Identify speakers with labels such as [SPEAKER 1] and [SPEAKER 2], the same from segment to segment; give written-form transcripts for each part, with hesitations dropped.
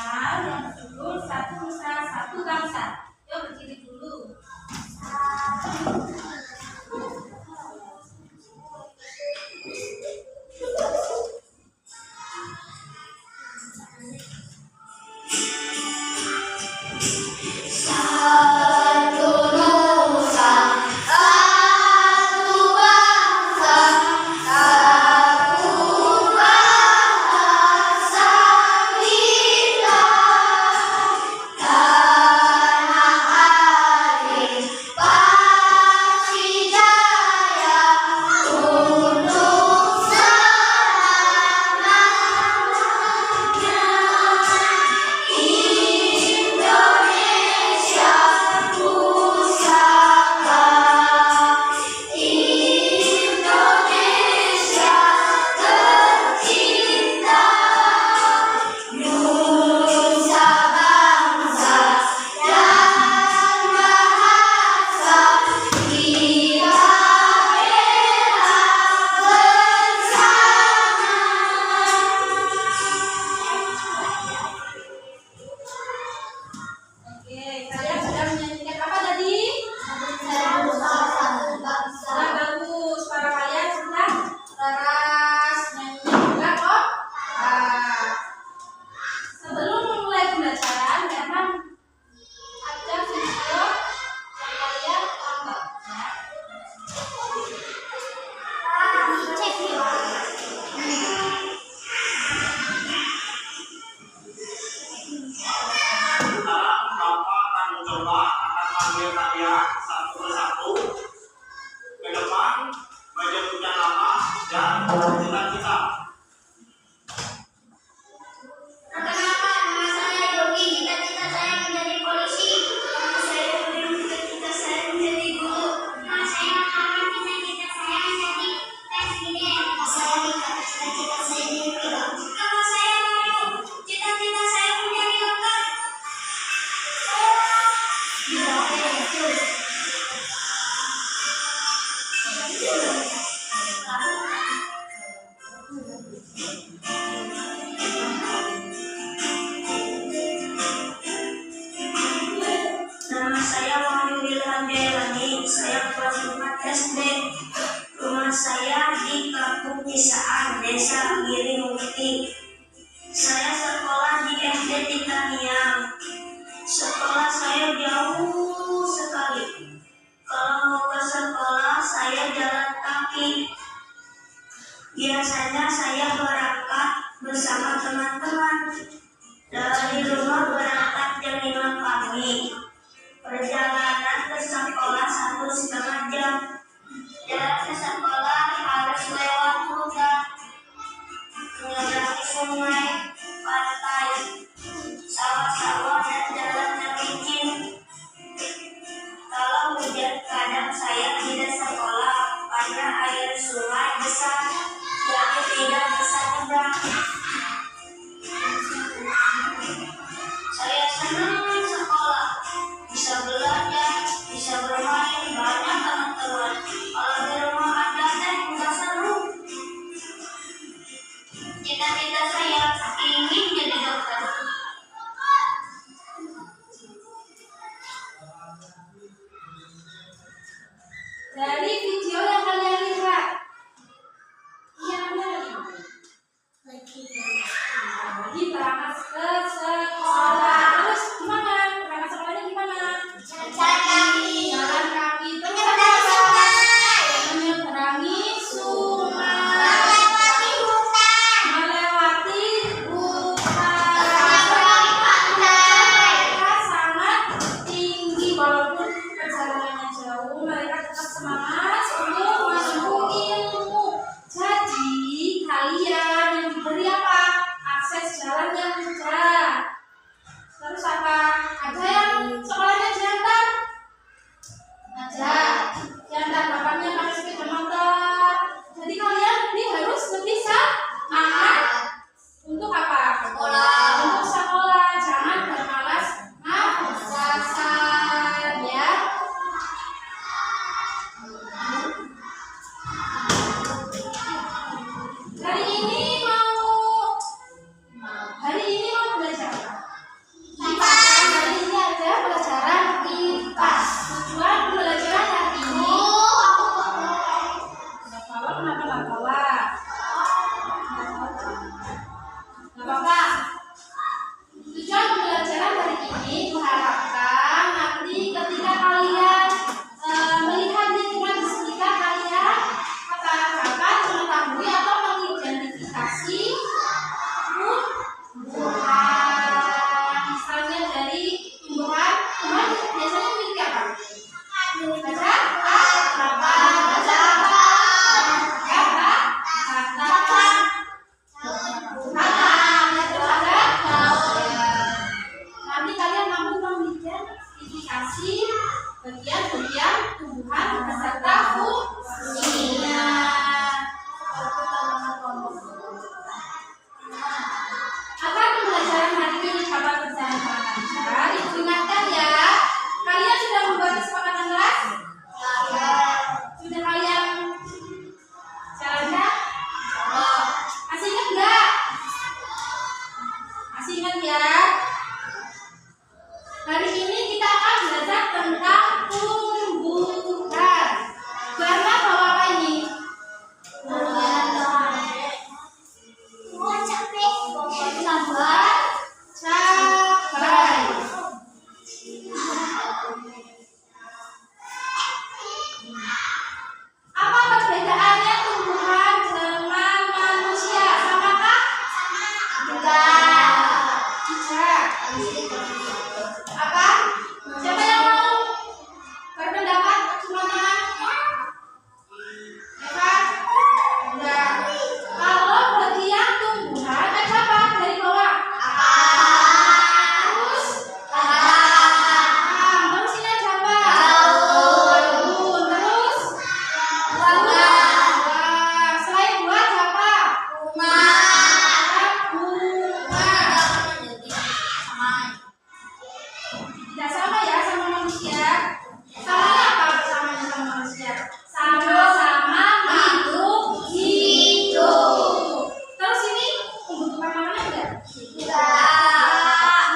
[SPEAKER 1] Nasional yang berjudul Satu Nusa Satu Bangsa. Yuk berdiri dulu.
[SPEAKER 2] Saya kelas 4 SD. Rumah saya di Kampung Cisaan, Desa Girimukti. Saya sekolah di SD Tikaniang. Sekolah saya jauh sekali. Kalau mau ke sekolah saya jalan kaki. Biasanya saya berangkat bersama teman-teman. Dari rumah berangkat jam 5 pagi. Perjalanan ke sekolah 1,5 jam. Jalan ke sekolah harus lewat hutan, menyeberangi sungai, pantai, sawah-sawah, dan jalan yang licin. Kalau hujan kadang saya tidak sekolah karena air sungai besar, jadi tidak bisa nyebrang. Saya senang sekolah, bisa belajar.
[SPEAKER 1] teman-teman ya. Hari ini kita akan belajar tentang tumbuhan. Warna bawa apa ini? Cabai. Apa perbedaannya tumbuhan dengan manusia? Samakah? Tidak. Apa? Siapa yang mau berpendapat? Teman-teman? Eva? Enggak. Kalau bagian tumbuhan ada apa? Dari bawah. Terus? Terus ini ada apa? Daun. Terus? Buah. Selain buah ada apa? Bunga. Tidak sama ya sama manusia. Samanya apa samanya sama manusia? Sama-sama makhluk hidup. Terus ini membutuhkan makanan enggak?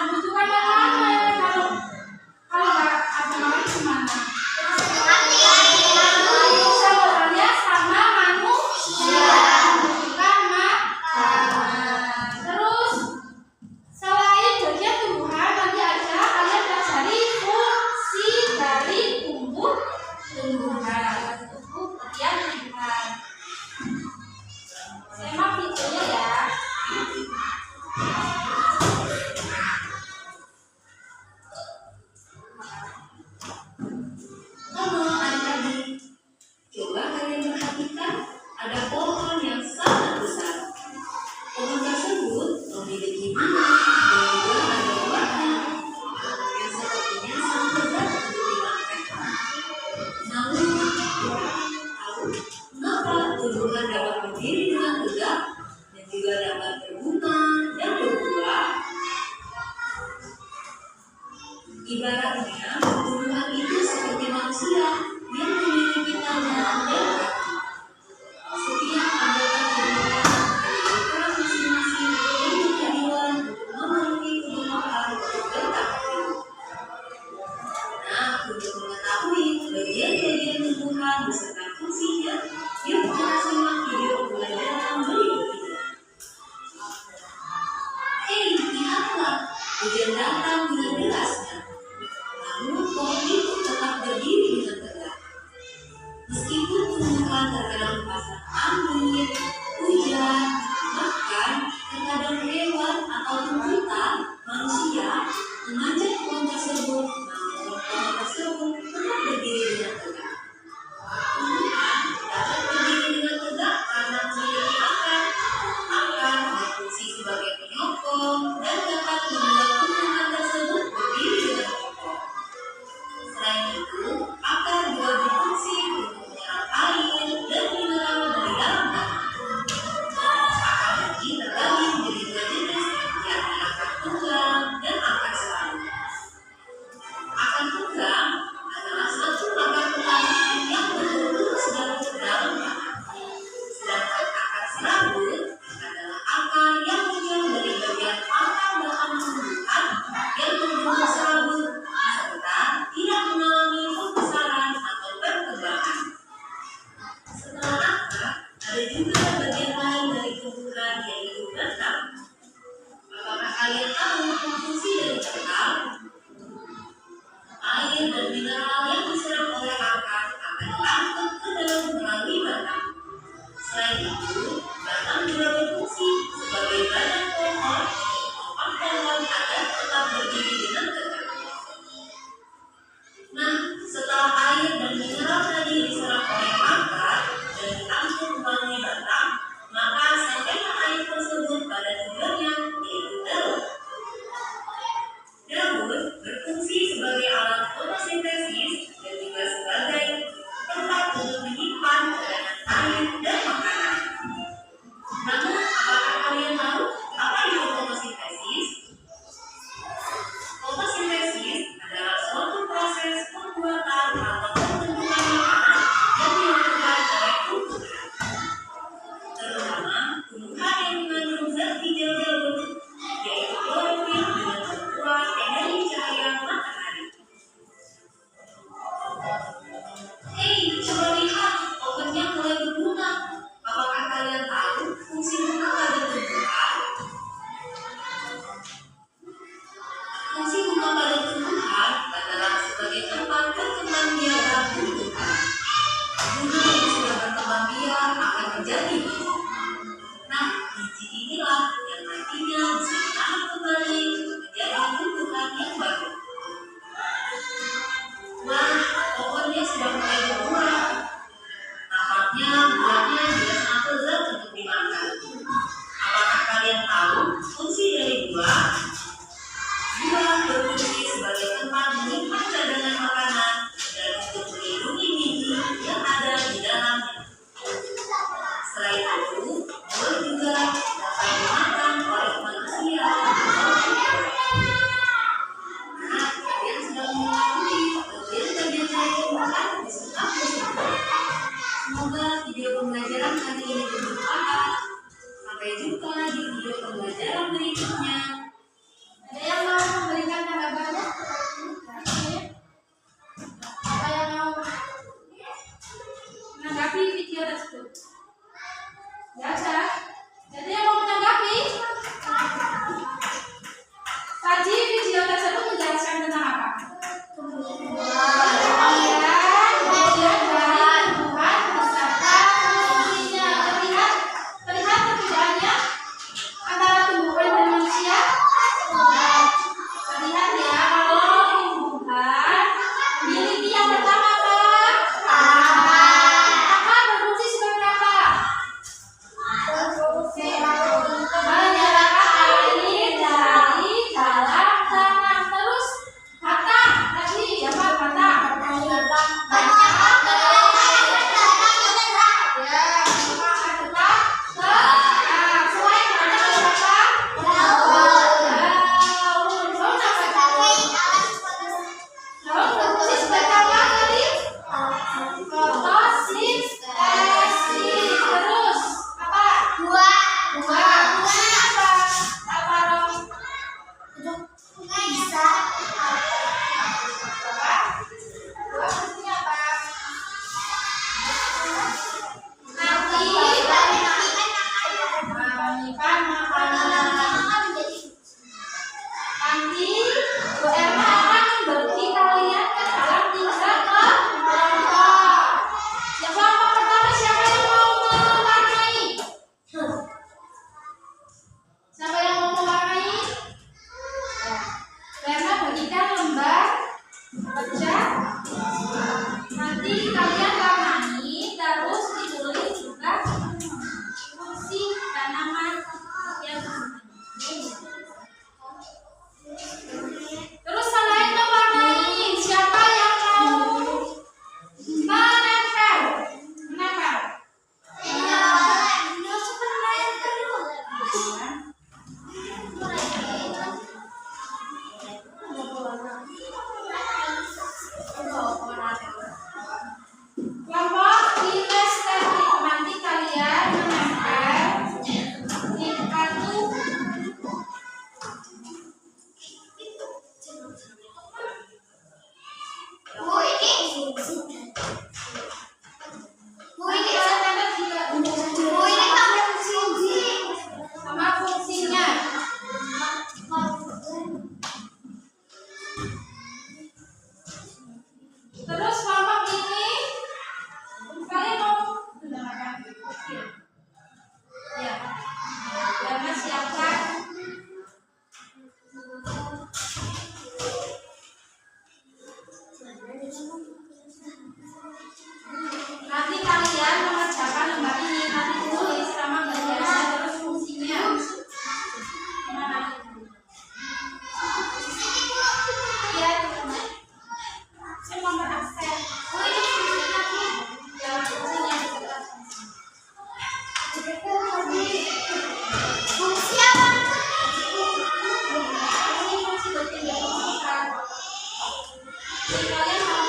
[SPEAKER 1] Membutuhkan makanan. Kalau nggak ada makanan gimana? Saudaranya sama manusia membutuhkan makanan. Terus selain bagian tumbuhan, nanti aja kalian pelajari fungsi dari tumbuhan. Untuk bagian tumbuhan. Simak videonya ya.
[SPEAKER 2] Halo adik-adik, coba kalian perhatikan ada pohon yang sangat besar. Pohon tersebut memiliki bunga dan juga ada buahnya yang sepertinya sangat berat untuk dimakan. Namun, tahu mengapa tumbuhan dapat berdiri dengan tegak dan juga dapat berbunga dan berbuah? Ibaratnya, tumbuhan itu seperti manusia yang memiliki tangan dan kaki. Setiap anggota tubuhnya memiliki peran masing-masing yang bertujuan untuk memenuhi kebutuhan bergerak hidup. Nah, untuk mengetahui bagian-bagian tumbuhan beserta fungsinya, yuk kita simak video pembelajaran berikut ini. Lihatlah, hujan datang dengan derasnya. Namun pohon itu tetap berdiri dengan tegak. Meskipun tumbuhan terkadang dipasang angin, hujan, bahkan terkadang hewan ataupun kita, manusia, memanjat pohon tersebut, namun pohon tersebut tetap berdiri dengan tegak. Tumbuhan dapat berdiri dengan tegak karena memiliki akar. Akar berfungsi sebagai penyokong dan dapat membuat tumbuhan tersebut berdiri dengan kokoh. Selain itu, akar juga berfungsi untuk menyerap air dan mineral dari dalam tanah. Akar ini terbagi menjadi dua jenis, yakni akar tunggang dan akar selalu. Akar tunggang adalah suatu akar petani yang bertumbuh sedalam dalam tanah. Sedangkan akar serabut adalah akar yang muncul dari bagian akar batang tumbuhan yang membentuk serabut serta tidak mengalami pembesaran atau perkembangan. Setelah akar, ada juga bagian lain dari tumbuhan yaitu batang. Apakah kalian tahu fungsi dari batang? Air dan mineral yang diserap oleh akar akan diangkut ke dalam melalui batang. Selain itu, batang juga berfungsi sebagai badan pohon untuk menopang pohon agar tetap berdiri dengan tegak. Nah, setelah air dan mineral tadi diserap oleh akar dan diangkut melalui batang, maka sampailah air tersebut pada tujuannya, yaitu daun. berfungsi sebagai tempat menyimpan cadangan makanan dan untuk melindungi biji yang ada di dalamnya. Selain itu, telur juga dapat dimakan oleh manusia. Nah, kalian sudah mengetahui bagian-bagian dari makan di sekolah tersebut. Semoga video pembelajaran kali ini bermanfaat. Sampai jumpa di video pembelajaran berikutnya.
[SPEAKER 1] Ada yang mau memberikan tanggapannya? Apa yang mau menanggapi video tersebut? Ya, Cak. Jadi yang mau menanggapi? Tadi video tersebut menjelaskan tentang apa? Terlihat perbedaannya antara tumbuhan dan manusia. Terlihat ya, kalau tumbuhan memiliki yang pertama apa? Akar berfungsi sebagai apa? Menyerap air dari dalam tanah. Terus batang tadi apa batang? Nanti Bu Erna akan membagi kalian ke dalam 3 kelompok. Yang kelompok pertama siapa yang mau mewarnai? Siapa yang mau mewarnai? Bu Erna bagikan lembar kerja. Nanti kalian warnai, terus ditulis juga fungsi tanaman yang terus selain mewarnai, siapa yang mau menempel? Menempel. Kelompok kinestetik, nanti kalian menempel di kartu. Sama fungsinya. Terus kelompok ini kalian mau mendengarkan? Ya. Karena siapkan. Nanti kalian mengerjakan lembar ini, nanti tulis sama gambarnya terus fungsinya. Gimana? Iya, saya mau beraksen. Oh, ini fungsinya nih. Ya, fungsinya. Fungsi apa? Ini fungsi bertindak fisika. Jadi kalian mau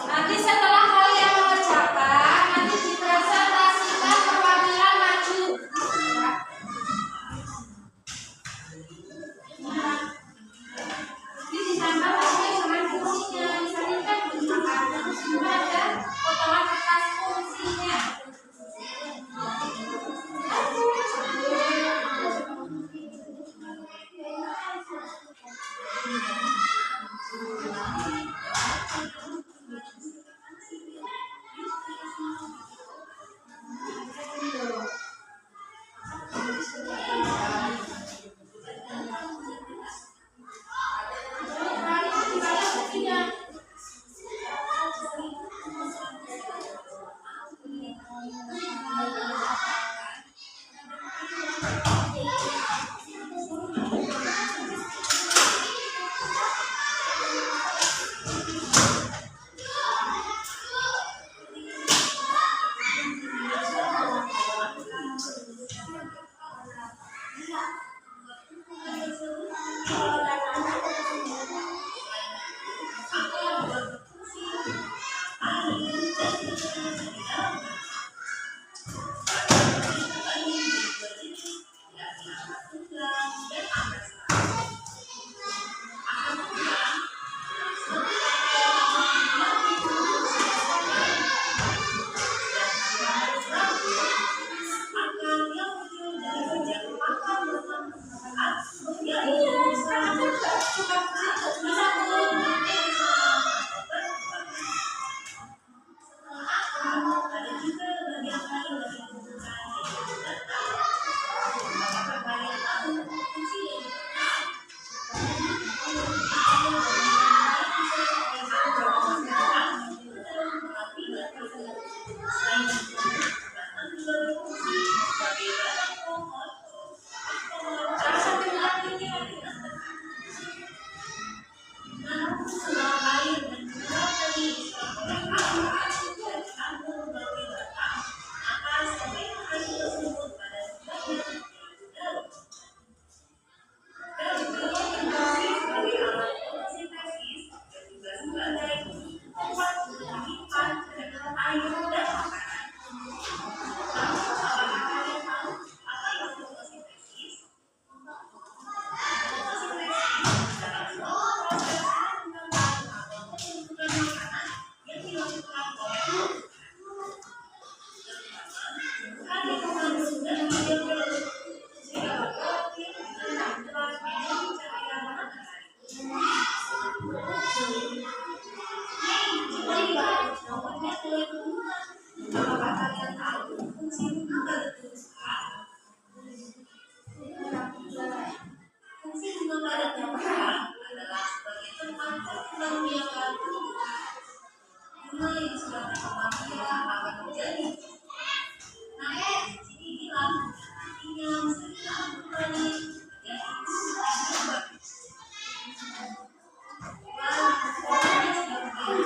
[SPEAKER 1] nanti setelah kalian mengerjakan, nanti dipresentasikan perwakilan maju. Ini ditambah lagi dengan fungsinya. Misalnya kan ada potongan kertas fungsinya.
[SPEAKER 2] Bunga yang sudah berkembang akan menjadi. Nah, di sini bilang artinya bisa ditanam kembali menjadi tumbuhan. Apakah kalian tahu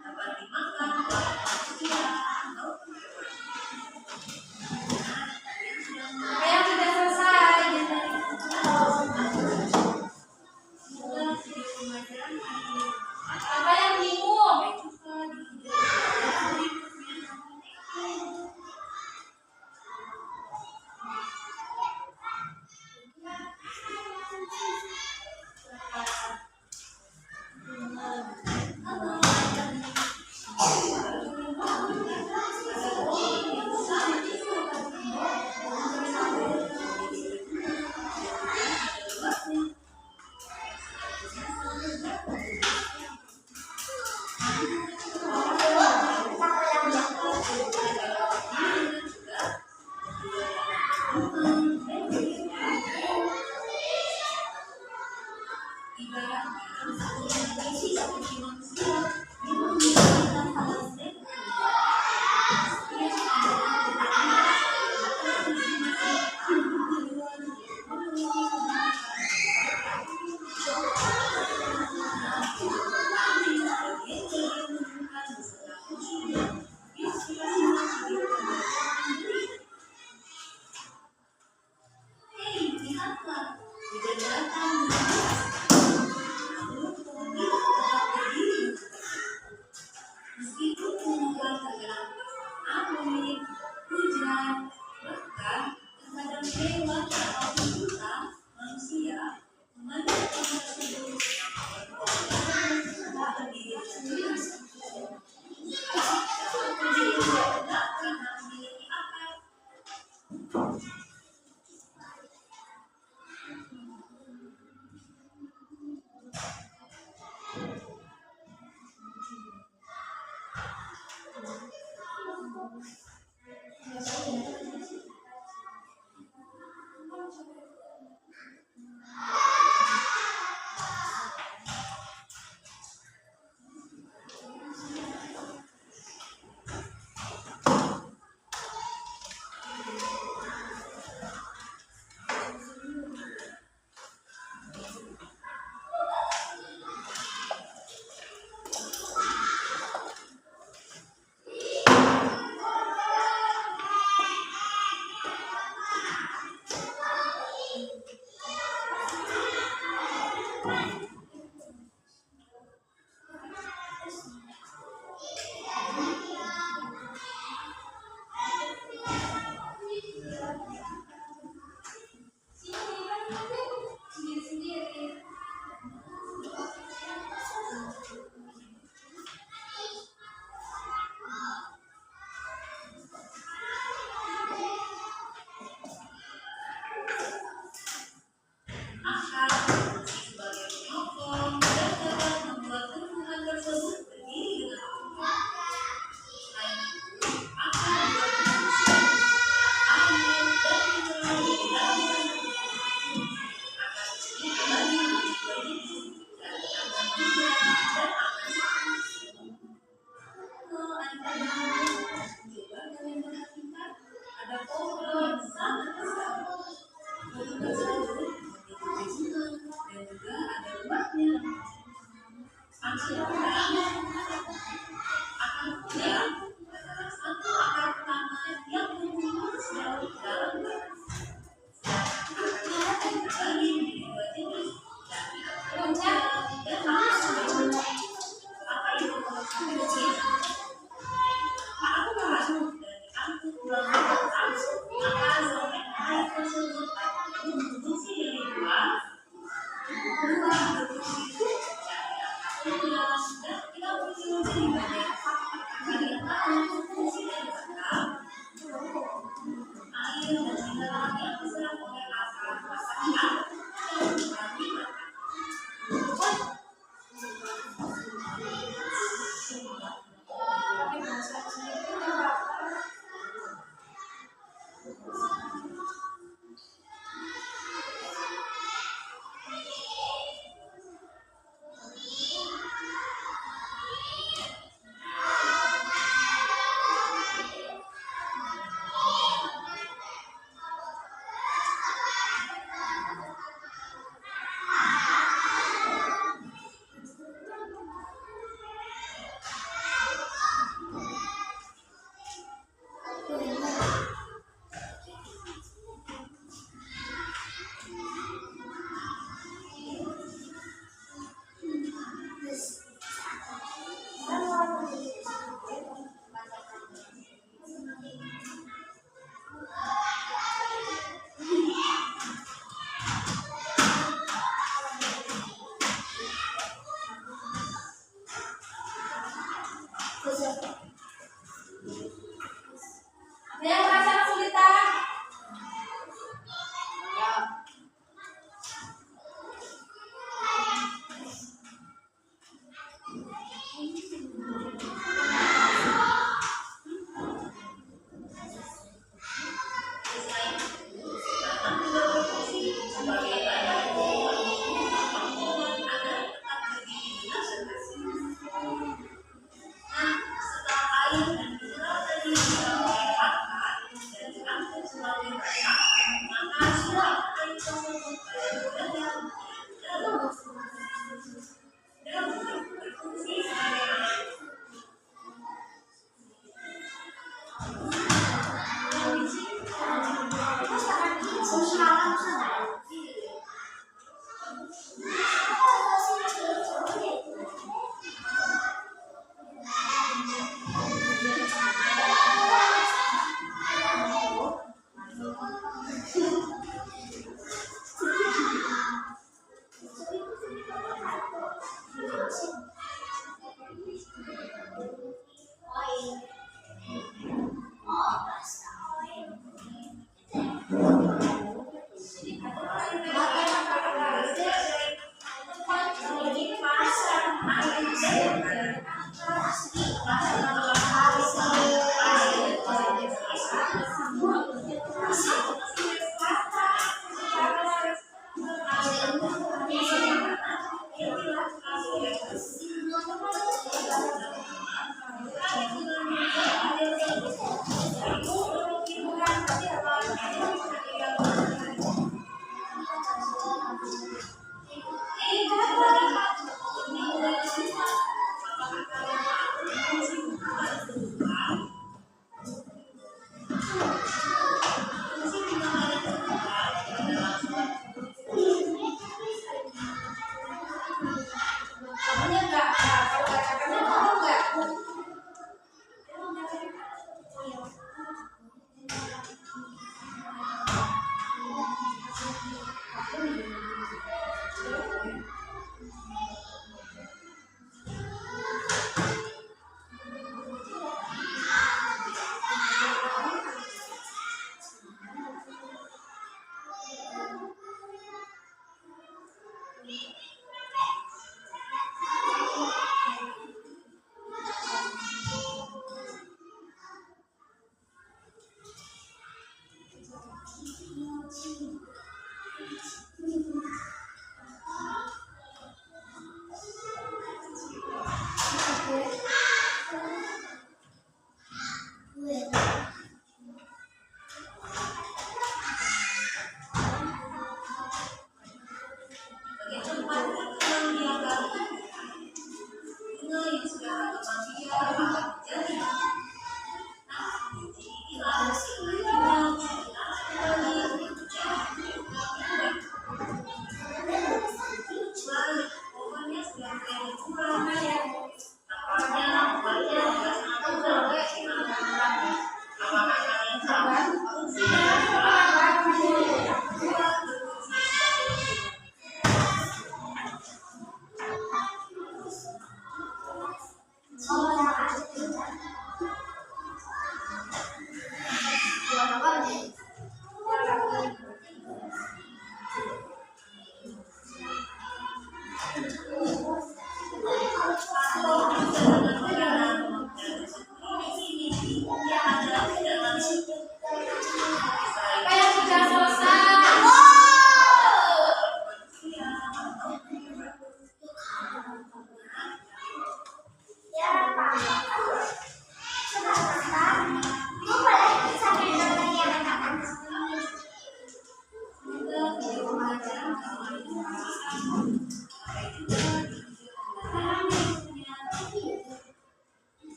[SPEAKER 2] dapat dimakan oleh manusia atau
[SPEAKER 1] Yang sudah selesai. Apa yang bingung?
[SPEAKER 2] Meskipun tumbuhan tergenang angin, hujan, bahkan terkadang hewan ataupun kita manusia memandang pohon tersebut tak berdiri sendiri. Dapat berdiri tegak karena memiliki akar. ada pohon yang sangat besar. Pohon tersebut memiliki bunga dan juga ada buahnya. Akar udang adalah satu akar utama yang tumbuh jauh dalam tanah. Akar terbagi menjadi dua jenis, yakni puncak dan akar sembunyi. Apa itu akar sembunyi? Aku bahas dari aku kurang tahu akar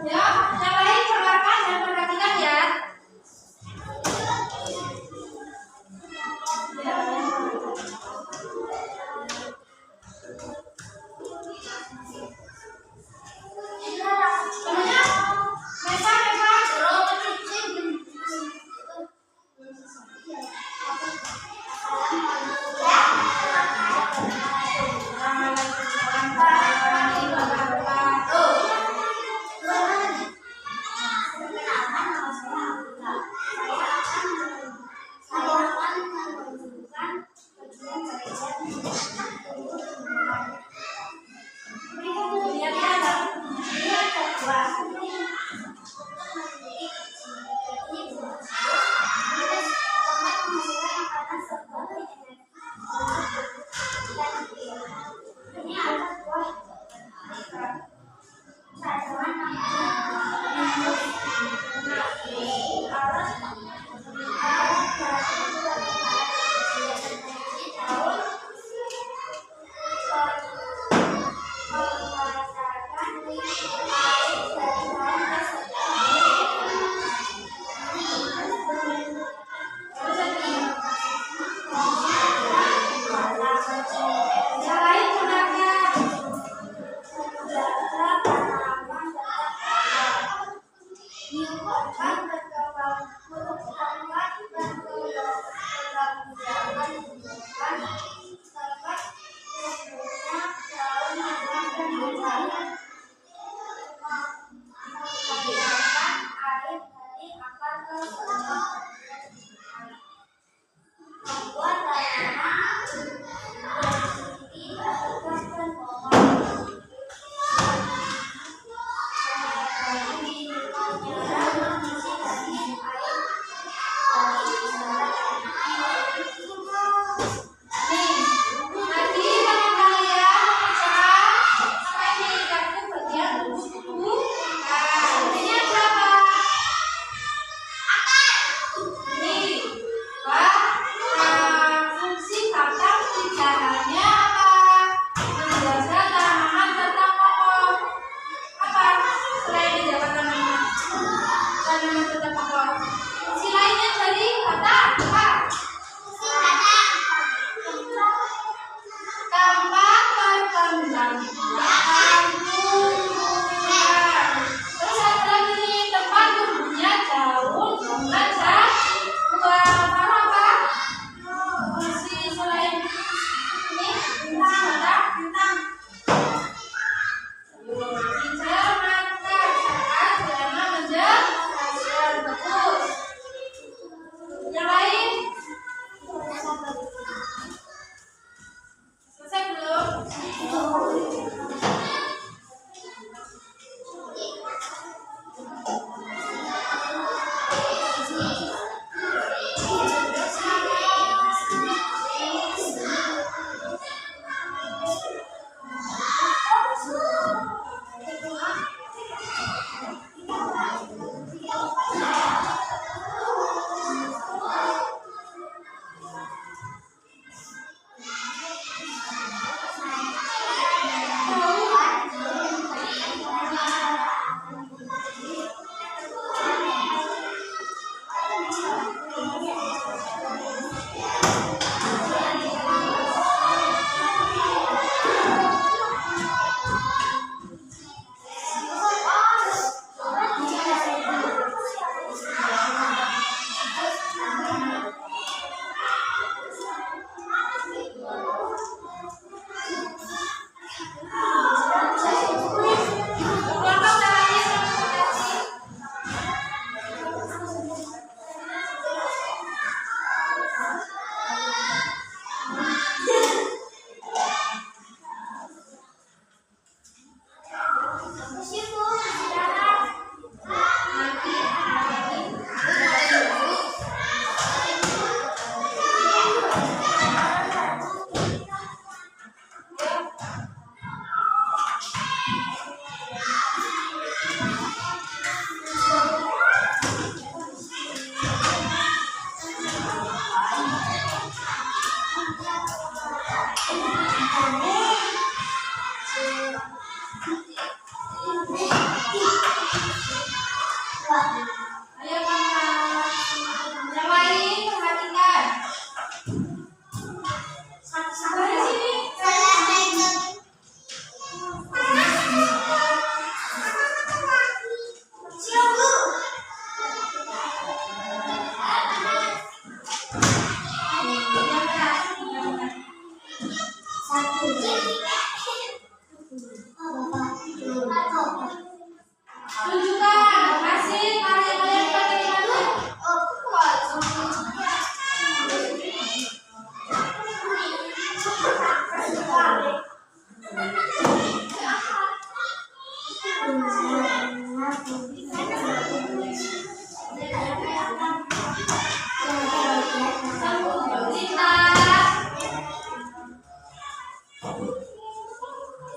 [SPEAKER 1] Ya, yang lain dengarkan dan perhatikan ya. Semuanya, Mesa,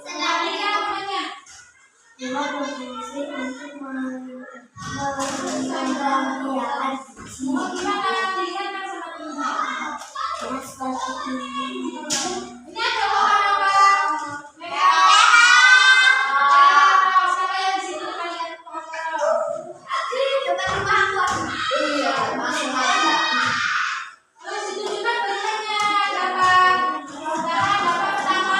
[SPEAKER 1] Selanjutnya namanya.
[SPEAKER 3] Lima berfungsi untuk memperbahagiakan
[SPEAKER 1] Mau gimana? Dilihat kan sama teman.
[SPEAKER 3] seperti ini.
[SPEAKER 1] Ini ada pohon apa? Merah. Siapa yang di situ kalian foto?
[SPEAKER 3] Coba rumah aku. Iya, masuk aja.
[SPEAKER 1] Terus ditunjukkan bacanya. Dapat. Dapat pertama.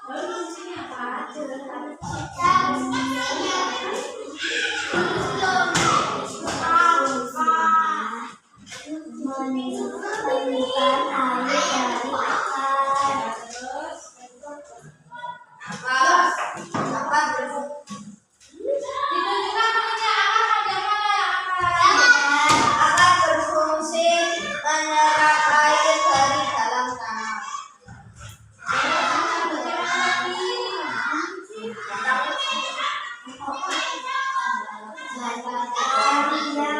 [SPEAKER 1] Lalu di sini apa?
[SPEAKER 3] Menyimpan air dari akar.
[SPEAKER 1] Terus. Ditunjukkan temannya akar yang mana? Akar.
[SPEAKER 3] Akan berfungsi menyerap air dari dalam tanah. Akar yang